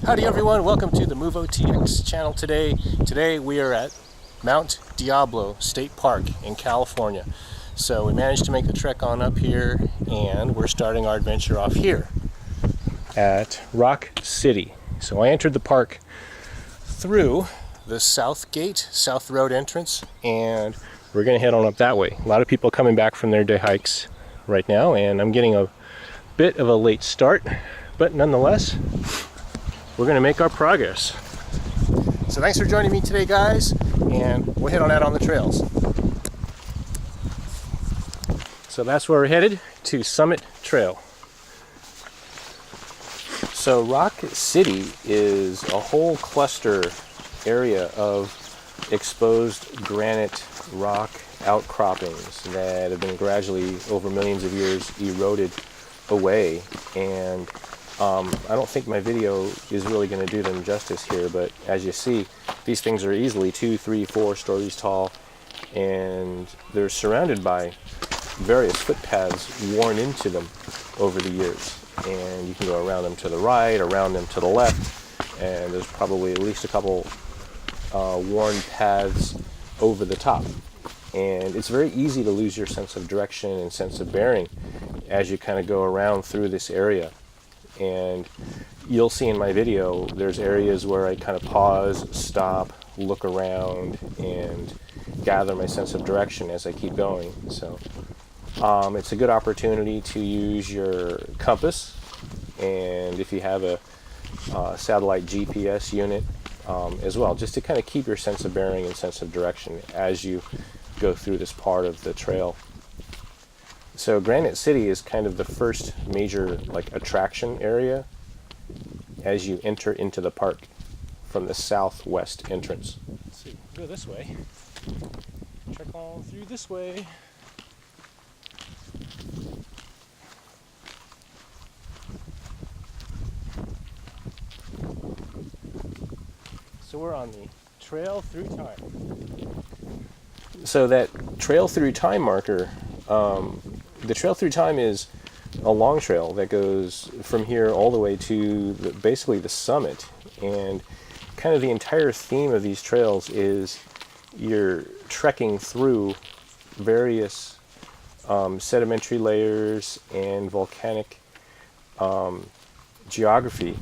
Howdy everyone, welcome to the MoveOTX channel today. Today we are at Mount Diablo State Park in California. So we managed to make the trek on up here and we're starting our adventure off here at Rock City. So I entered the park through the south gate, south road entrance, and we're going to head on up that way. A lot of people coming back from their day hikes right now, and I'm getting a bit of a late start, but nonetheless we're going to make our progress. So thanks for joining me today, guys, and we'll head on out on the trails. So that's where we're headed, to Summit Trail. So Rock City is a whole cluster area of exposed granite rock outcroppings that have been gradually, over millions of years, eroded away. And I don't think my video is really going to do them justice here, but as you see, these things are easily 2, 3, 4 stories tall, and they're surrounded by various footpaths worn into them over the years. And you can go around them to the right, around them to the left, and there's probably at least a couple worn paths over the top. And it's very easy to lose your sense of direction and sense of bearing as you kind of go around through this area. And you'll see in my video, there's areas where I kind of pause, stop, look around, and gather my sense of direction as I keep going. So it's a good opportunity to use your compass, and if you have a satellite GPS unit as well, just to kind of keep your sense of bearing and sense of direction as you go through this part of the trail. So Granite City is kind of the first major attraction area as you enter into the park from the southwest entrance. Let's see, go this way. Trek on through this way. So we're on the Trail Through Time. So that Trail Through Time marker, the Trail Through Time is a long trail that goes from here all the way to basically the summit. And kind of the entire theme of these trails is you're trekking through various sedimentary layers and volcanic geography,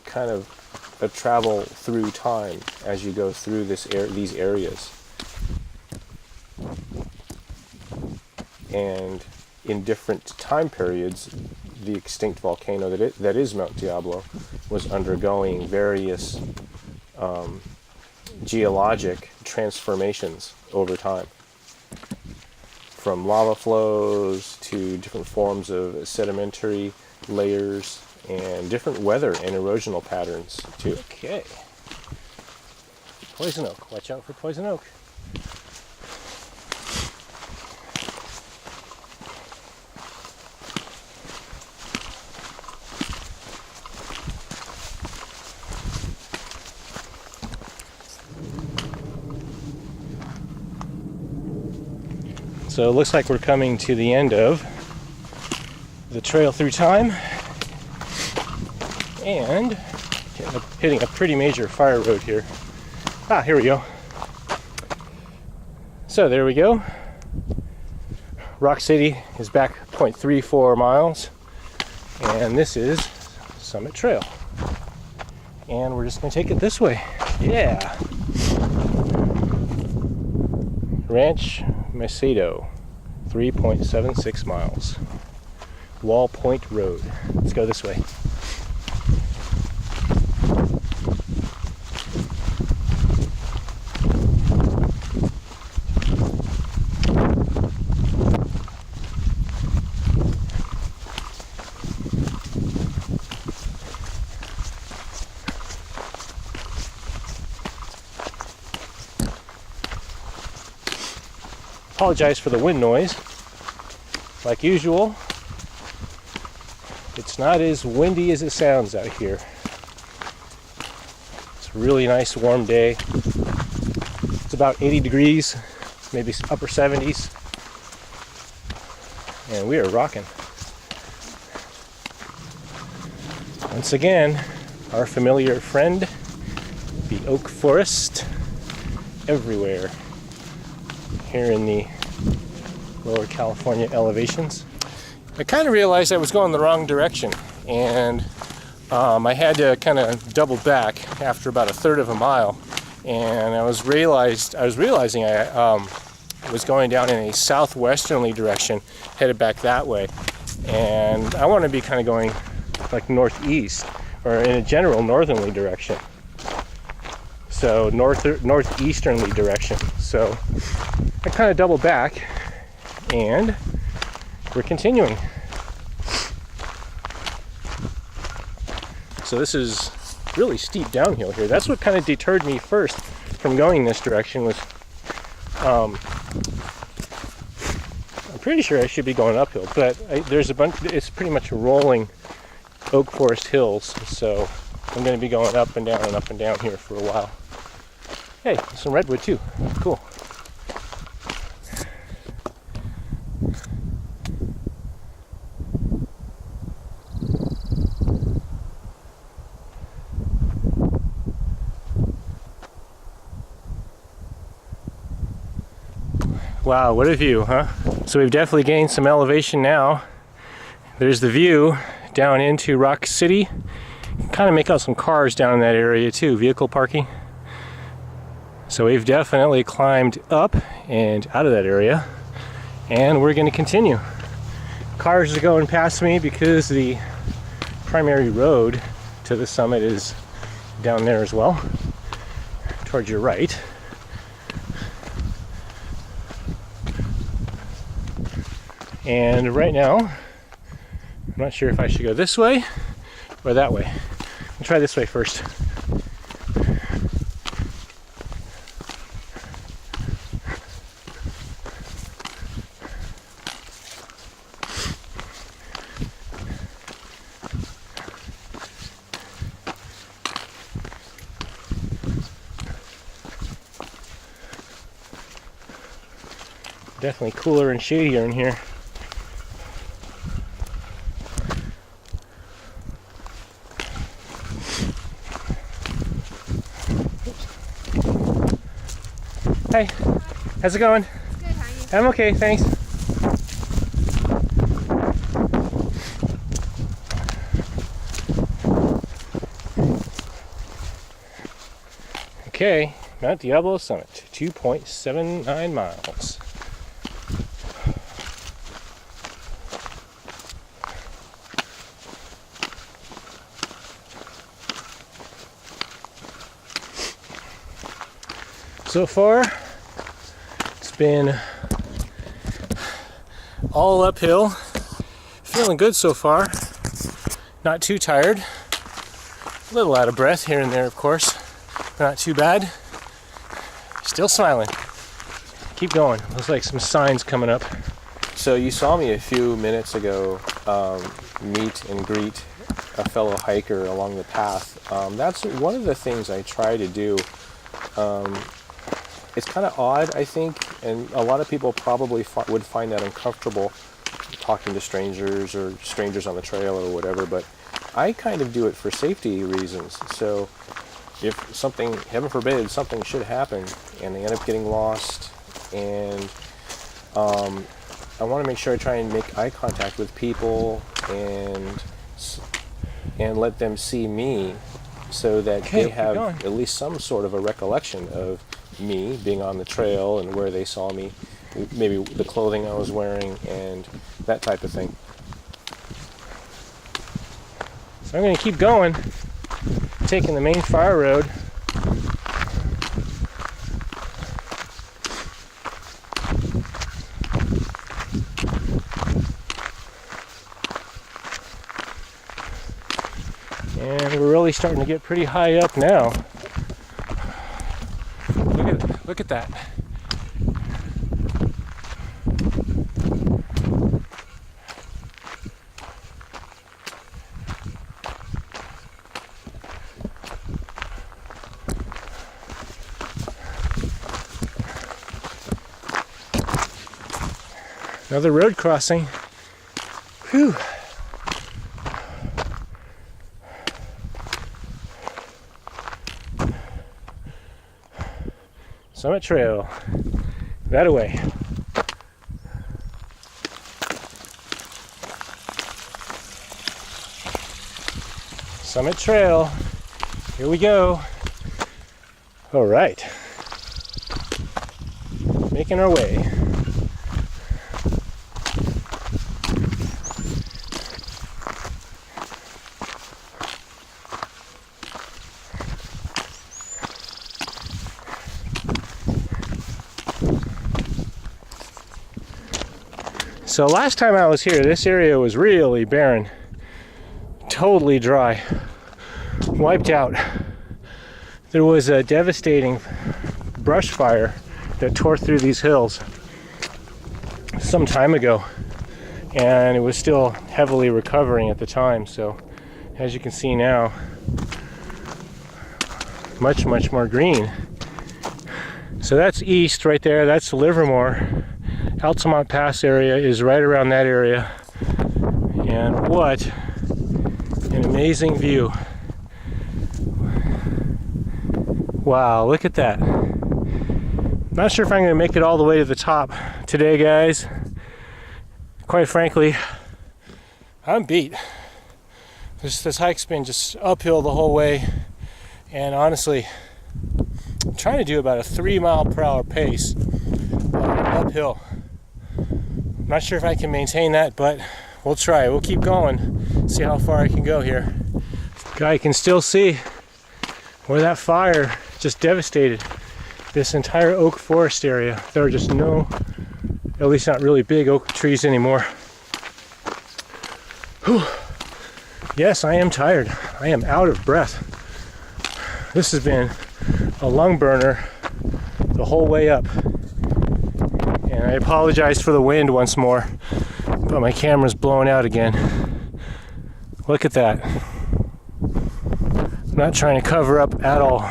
kind of a travel through time as you go through these areas. And in different time periods, the extinct volcano that is Mount Diablo was undergoing various geologic transformations over time, from lava flows to different forms of sedimentary layers and different weather and erosional patterns too. Okay. Poison oak. Watch out for poison oak. So it looks like we're coming to the end of the Trail Through Time and hitting a pretty major fire road here. Here we go. So there we go. Rock City is back 0.34 miles, and this is Summit Trail. And we're just going to take it this way. Yeah. Ranch Macedo, 3.76 miles. Wall Point Road. Let's go this way. Apologize for the wind noise. Like usual, it's not as windy as it sounds out here. It's a really nice warm day. It's about 80 degrees, maybe upper 70s. And we are rocking. Once again, our familiar friend, the oak forest, everywhere here in the lower California elevations. I kind of realized I was going the wrong direction, and I had to kind of double back after about a third of a mile, and I was realizing I was going down in a southwesterly direction, headed back that way, and I want to be kind of going like northeast, or in a general northerly direction, so northeasterly direction. So I kind of double back, and we're continuing. So this is really steep downhill here. That's what kind of deterred me first from going this direction. Was I'm pretty sure I should be going uphill, but there's a bunch. It's pretty much rolling oak forest hills, so I'm going to be going up and down here for a while. Hey, some redwood too. Cool. Wow, what a view, huh? So we've definitely gained some elevation now. There's the view down into Rock City. Kind of make out some cars down in that area too, vehicle parking. So we've definitely climbed up and out of that area, and we're going to continue. Cars are going past me because the primary road to the summit is down there as well, towards your right. And right now, I'm not sure if I should go this way or that way. I'll try this way first. Definitely cooler and shadier in here. Hey, how's it going? Good, how are you? I'm okay, thanks. Okay, Mount Diablo summit, 2.79 miles. So far, it's been all uphill. Feeling good so far. Not too tired. A little out of breath here and there, of course. But not too bad. Still smiling. Keep going. Looks like some signs coming up. So you saw me a few minutes ago meet and greet a fellow hiker along the path. That's one of the things I try to do. It's kind of odd, I think, and a lot of people probably would find that uncomfortable, talking to strangers or strangers on the trail or whatever, but I kind of do it for safety reasons. So if something, heaven forbid, something should happen and they end up getting lost, and I want to make sure I try and make eye contact with people and let them see me, so that they have at least some sort of a recollection of me being on the trail and where they saw me, maybe the clothing I was wearing and that type of thing. So I'm going to keep going, taking the main fire road. And we're really starting to get pretty high up now. Look at that. Another road crossing. Whew. Summit Trail. That away. Summit Trail. Here we go. All right. Making our way. So last time I was here, this area was really barren, totally dry, wiped out. There was a devastating brush fire that tore through these hills some time ago, and it was still heavily recovering at the time. So as you can see now, much more green. So that's east right there, that's Livermore. Altamont Pass area is right around that area, and what an amazing view. Wow, look at that. Not sure if I'm going to make it all the way to the top today, guys. Quite frankly, I'm beat. This hike's been just uphill the whole way, and honestly, I'm trying to do about a 3-mile-per-hour pace uphill. Not sure if I can maintain that, but we'll try. We'll keep going, see how far I can go here. Guy can still see where that fire just devastated this entire oak forest area. There are just no, at least not really big oak trees anymore. Whew. Yes, I am tired. I am out of breath. This has been a lung burner the whole way up. And I apologize for the wind once more, but my camera's blowing out again. Look at that. I'm not trying to cover up at all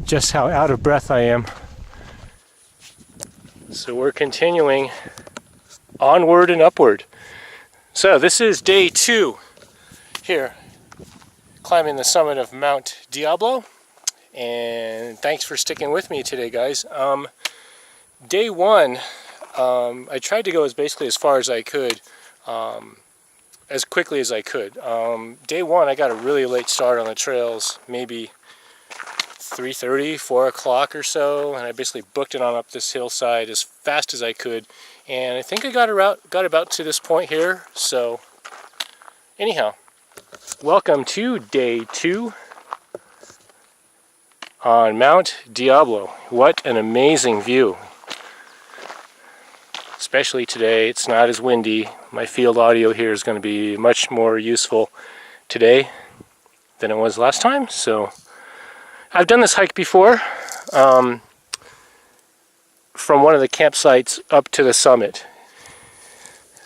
just how out of breath I am. So we're continuing onward and upward. So this is day 2 here, climbing the summit of Mount Diablo. And thanks for sticking with me today, guys. Day 1, I tried to go basically as far as I could, as quickly as I could. Day 1, I got a really late start on the trails, maybe 3:30, 4 o'clock or so, and I basically booked it on up this hillside as fast as I could. And I think I got about to this point here. So anyhow, welcome to day 2 on Mount Diablo. What an amazing view. Especially today, it's not as windy. My field audio here is going to be much more useful today than it was last time. So I've done this hike before, from one of the campsites up to the summit.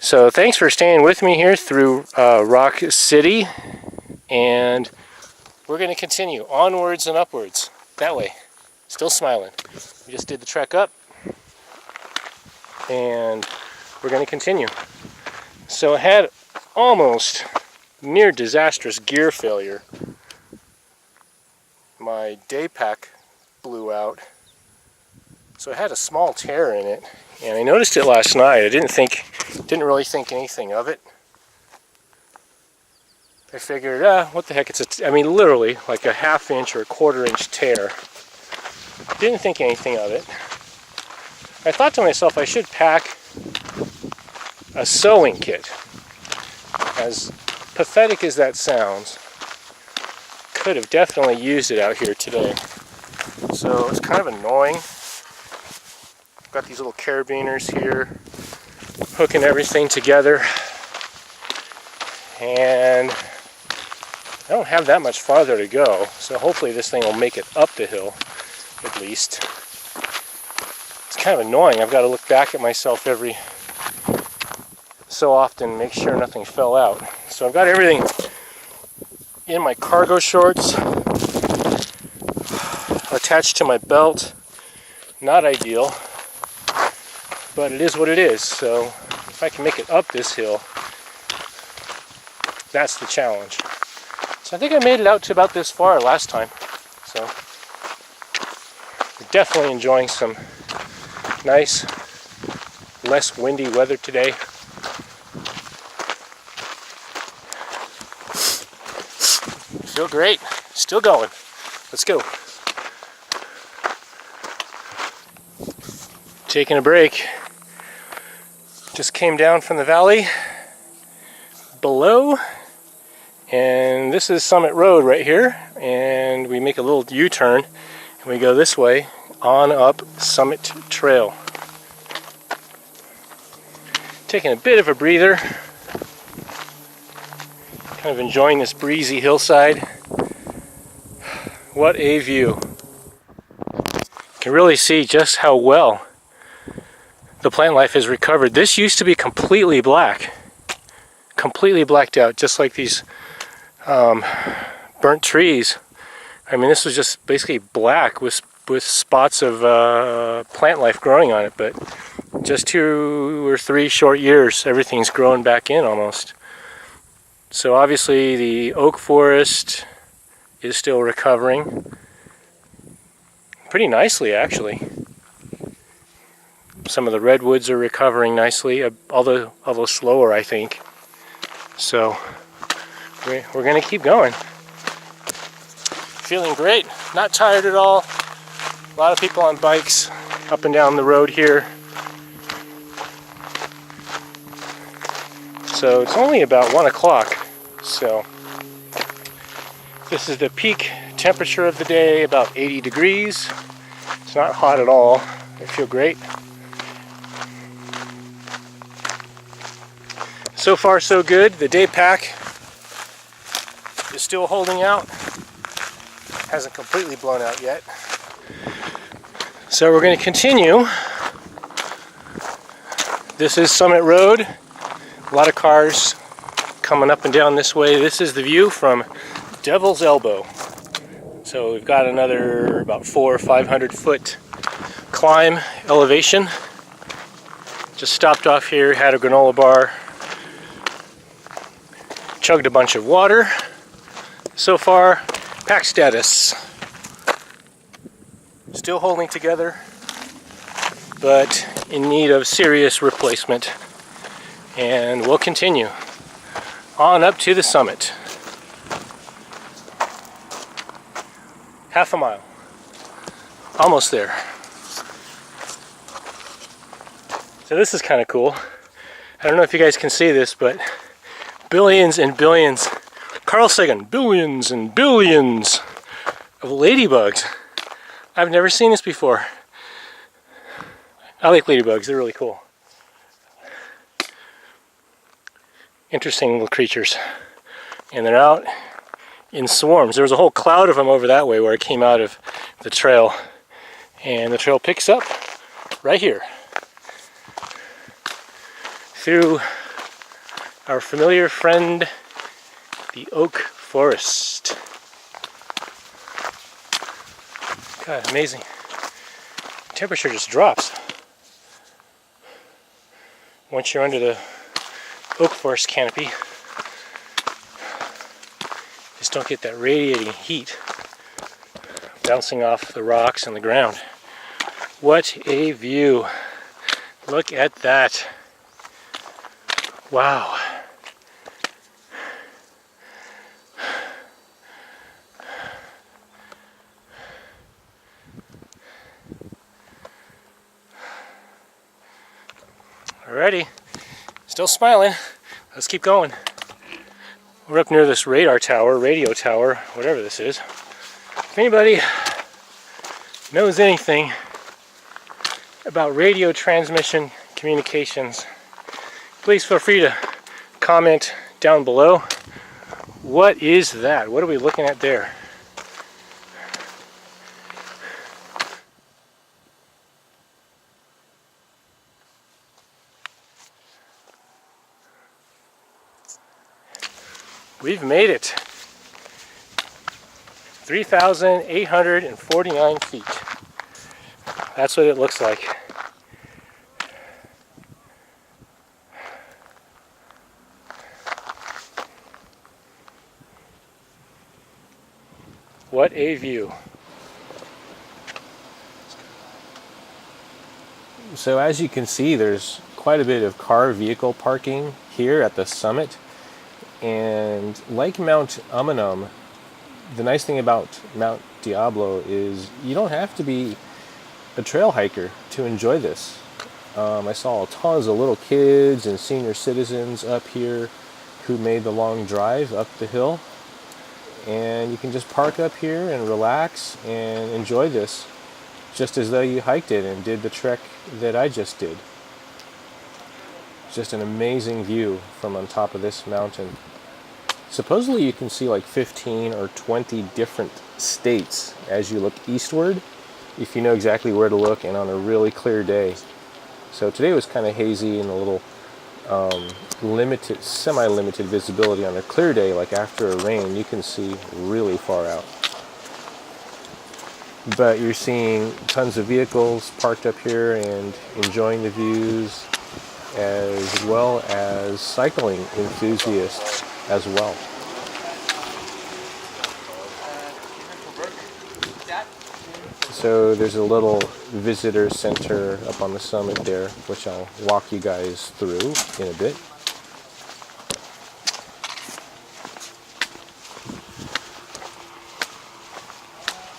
So thanks for staying with me here through Rock City, and we're going to continue onwards and upwards that way. Still smiling. We just did the trek up, and we're going to continue. So I had almost near disastrous gear failure. My day pack blew out, so I had a small tear in it, and I noticed it last night. I didn't really think anything of it. I figured, what the heck, I mean, literally like a 1/2 inch or a 1/4 inch tear. Didn't think anything of it. I thought to myself I should pack a sewing kit. As pathetic as that sounds, could have definitely used it out here today. So it's kind of annoying. Got these little carabiners here, hooking everything together. And I don't have that much farther to go, so hopefully this thing will make it up the hill, at least. It's kind of annoying. I've got to look back at myself every so often, make sure nothing fell out. So I've got everything in my cargo shorts, attached to my belt. Not ideal, but it is what it is. So if I can make it up this hill, that's the challenge. So I think I made it out to about this far last time. So Definitely enjoying some nice, less windy weather today. Feel great. Still going. Let's go. Taking a break. Just came down from the valley below, and this is Summit Road right here, and we make a little U-turn and we go this way on up Summit Trail. Taking a bit of a breather, kind of enjoying this breezy hillside. What a view. You can really see just how well the plant life has recovered. This used to be completely black, completely blacked out, just like these burnt trees. I mean, this was just basically black with spots of plant life growing on it, but just 2 or 3 short years, everything's grown back in almost. So obviously the oak forest is still recovering pretty nicely, actually. Some of the redwoods are recovering nicely, although slower, I think. So we're going to keep going. Feeling great, not tired at all. A lot of people on bikes up and down the road here. So it's only about 1 o'clock. So this is the peak temperature of the day, about 80 degrees. It's not hot at all. I feel great. So far so good. The day pack is still holding out. Hasn't completely blown out yet. So we're going to continue. This is Summit Road. A lot of cars coming up and down this way. This is the view from Devil's Elbow. So we've got another about 400 or 500 foot climb elevation. Just stopped off here, had a granola bar, chugged a bunch of water. So far, pack status. Still holding together, but in need of serious replacement. And we'll continue on up to the summit. Half a mile. Almost there. So this is kind of cool. I don't know if you guys can see this, but billions and billions, Carl Sagan, billions and billions of ladybugs. I've never seen this before. I like ladybugs, they're really cool. Interesting little creatures. And they're out in swarms. There was a whole cloud of them over that way where it came out of the trail. And the trail picks up right here. Through our familiar friend, the oak forest. God, amazing. Temperature just drops once you're under the oak forest canopy. Just don't get that radiating heat bouncing off the rocks and the ground. What a view. Look at that. Wow. Alrighty, still smiling. Let's keep going. We're up near this radio tower, whatever this is. If anybody knows anything about radio transmission communications, please feel free to comment down below. What is that? What are we looking at there? We've made it. 3,849 feet. That's what it looks like. What a view. So as you can see, there's quite a bit of car vehicle parking here at the summit. And like Mount Amanum, the nice thing about Mount Diablo is you don't have to be a trail hiker to enjoy this. I saw tons of little kids and senior citizens up here who made the long drive up the hill. And you can just park up here and relax and enjoy this just as though you hiked it and did the trek that I just did. Just an amazing view from on top of this mountain. Supposedly you can see like 15 or 20 different states as you look eastward, if you know exactly where to look and on a really clear day. So today was kind of hazy and a little limited, semi-limited visibility. On a clear day, like after a rain, you can see really far out. But you're seeing tons of vehicles parked up here and enjoying the views, as well as cycling enthusiasts as well. So there's a little visitor center up on the summit there, which I'll walk you guys through in a bit.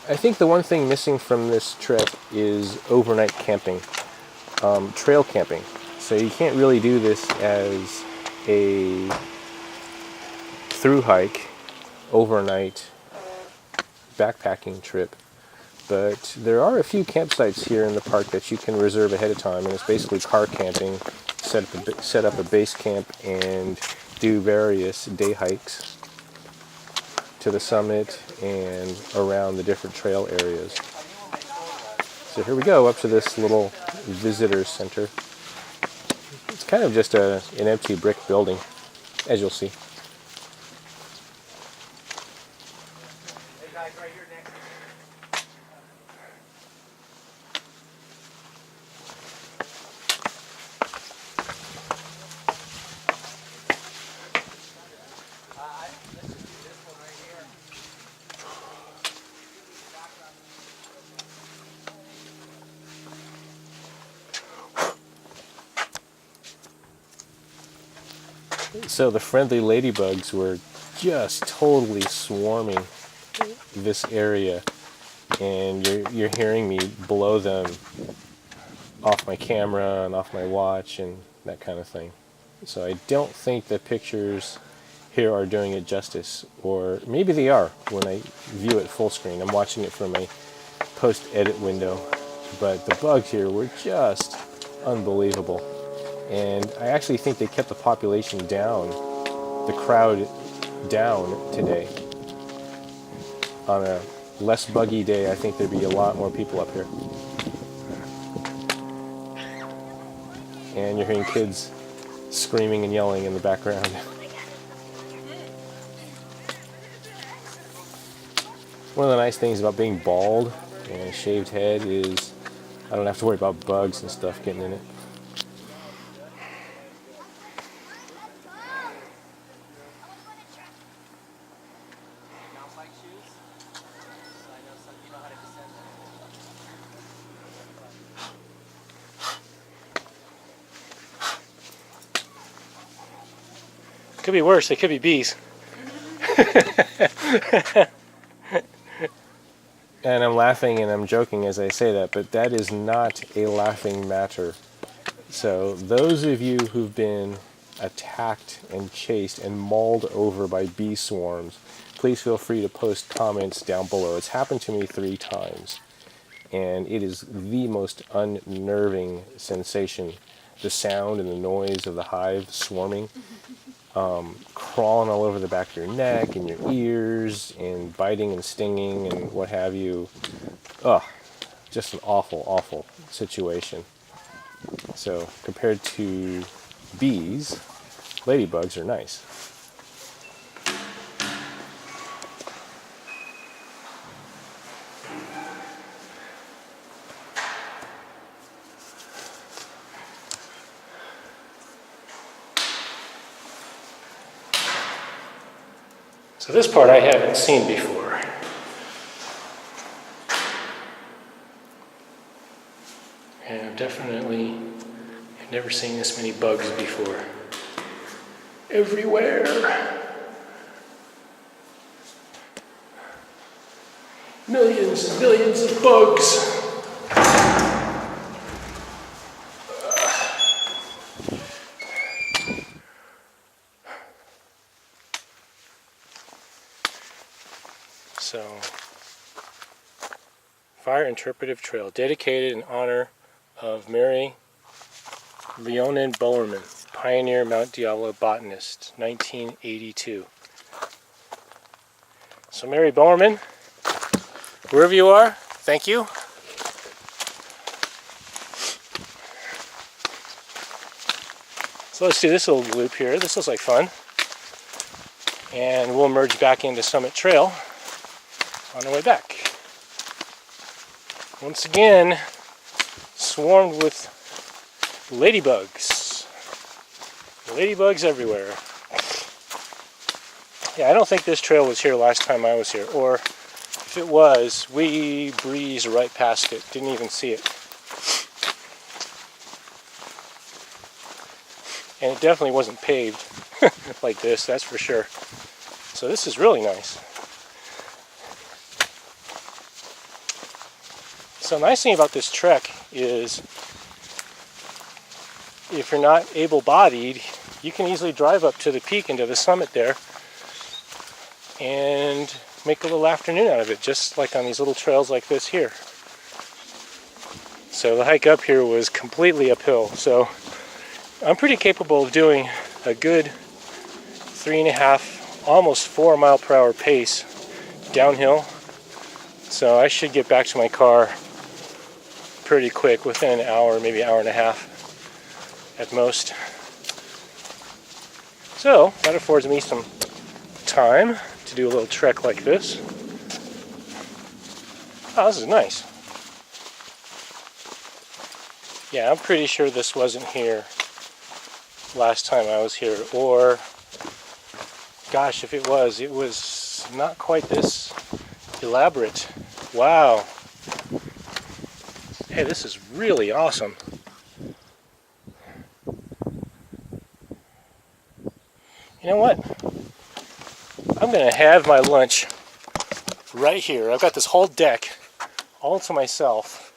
I think the one thing missing from this trip is overnight camping, trail camping. So you can't really do this as a through hike, overnight backpacking trip. But there are a few campsites here in the park that you can reserve ahead of time, and it's basically car camping, set up a base camp and do various day hikes to the summit and around the different trail areas. So here we go up to this little visitor center. It's kind of just an empty brick building, as you'll see. So the friendly ladybugs were just totally swarming this area, and you're hearing me blow them off my camera and off my watch and that kind of thing. So I don't think the pictures here are doing it justice, or maybe they are when I view it full screen. I'm watching it from a post-edit window, but the bugs here were just unbelievable. And I actually think they kept the population down, the crowd down today. On a less buggy day, I think there'd be a lot more people up here. And you're hearing kids screaming and yelling in the background. One of the nice things about being bald and a shaved head is I don't have to worry about bugs and stuff getting in it. Could be worse. They could be bees. And I'm laughing and I'm joking as I say that, but that is not a laughing matter. So those of you who've been attacked and chased and mauled over by bee swarms, please feel free to post comments down below. It's happened to me 3 times, and it is the most unnerving sensation. The sound and the noise of the hive swarming, crawling all over the back of your neck and your ears and biting and stinging and what have you. Ugh, just an awful, awful situation. So compared to bees, ladybugs are nice. So this part I haven't seen before. And I've definitely Never seen this many bugs before. Everywhere. Millions and millions of bugs. So, Fire Interpretive Trail, dedicated in honor of Mary Leonin Bowerman, pioneer Mount Diablo botanist, 1982. So Mary Bowerman, wherever you are, thank you. So let's do this little loop here. This looks like fun. And we'll merge back into Summit Trail on our way back. Once again, swarmed with ladybugs. Ladybugs everywhere. Yeah, I don't think this trail was here last time I was here, or if it was, we breezed right past it, didn't even see it. And it definitely wasn't paved like this, that's for sure. So this is really nice. So the nice thing about this trek is if you're not able-bodied, you can easily drive up to the peak and to the summit there and make a little afternoon out of it, just like on these little trails like this here. So the hike up here was completely uphill, so I'm pretty capable of doing a good 3.5, almost 4 mile per hour pace downhill. So I should get back to my car pretty quick, within an hour, maybe an hour and a half at most. So that affords me some time to do a little trek like this. Oh, this is nice. Yeah, I'm pretty sure this wasn't here last time I was here, or gosh, if it was not quite this elaborate. Wow. Hey, this is really awesome. You know what? I'm gonna have my lunch right here. I've got this whole deck all to myself.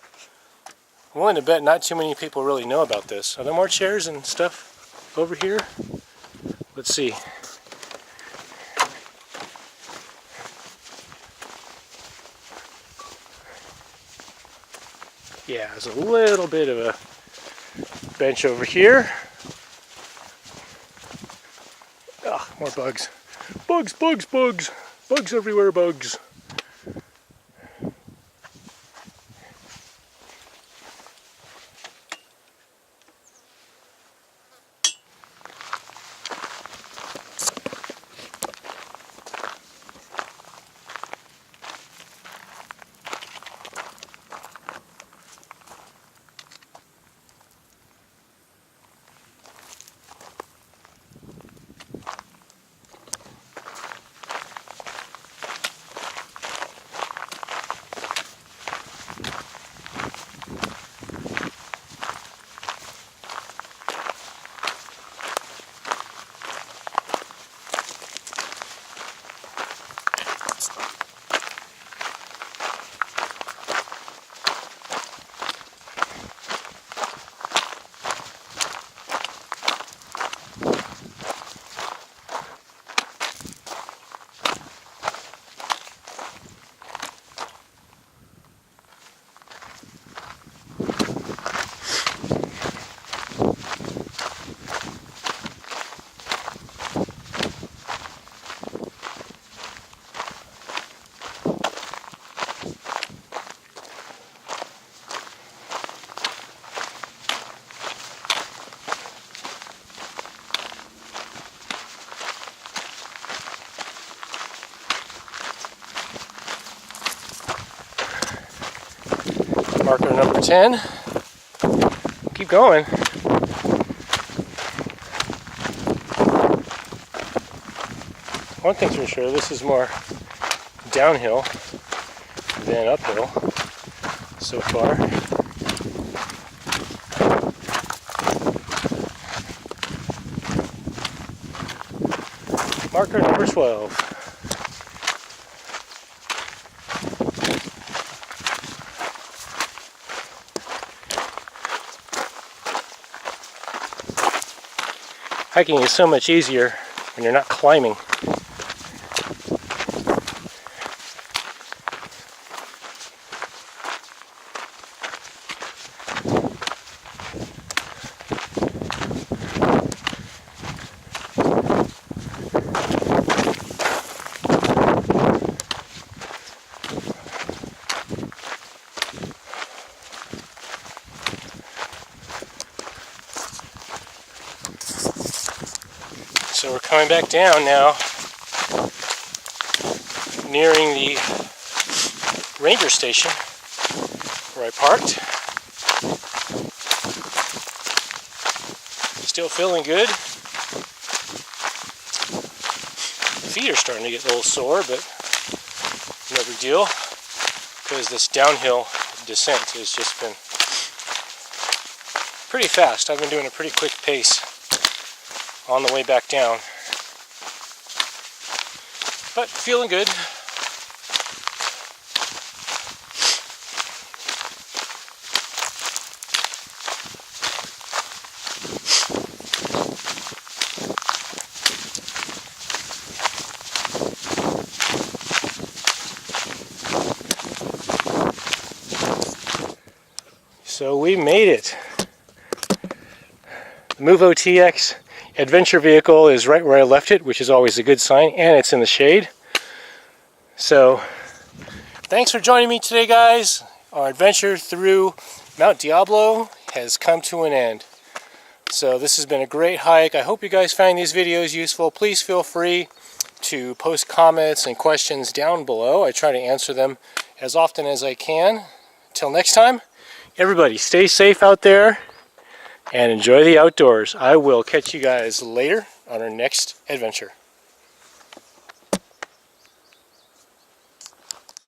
I'm willing to bet not too many people really know about this. Are there more chairs and stuff over here? Let's see. Yeah, there's a little bit of a bench over here. Ah, more bugs. Bugs, bugs, bugs. Bugs everywhere, bugs. Marker number 10. Keep going. One thing's for sure, this is more downhill than uphill so far. Marker number 12. Hiking is so much easier when you're not climbing. So we're coming back down now, nearing the ranger station where I parked. Still feeling good. Feet are starting to get a little sore, but no big deal, because this downhill descent has just been pretty fast. I've been doing a pretty quick pace on the way back down, but feeling good. So we made it. The Movo TX adventure vehicle is right where I left it, which is always a good sign, and it's in the shade. So thanks for joining me today, guys. Our adventure through Mount Diablo has come to an end. So this has been a great hike. I hope you guys find these videos useful. Please feel free to post comments and questions down below. I try to answer them as often as I can. Till next time, everybody stay safe out there and enjoy the outdoors. I will catch you guys later on our next adventure.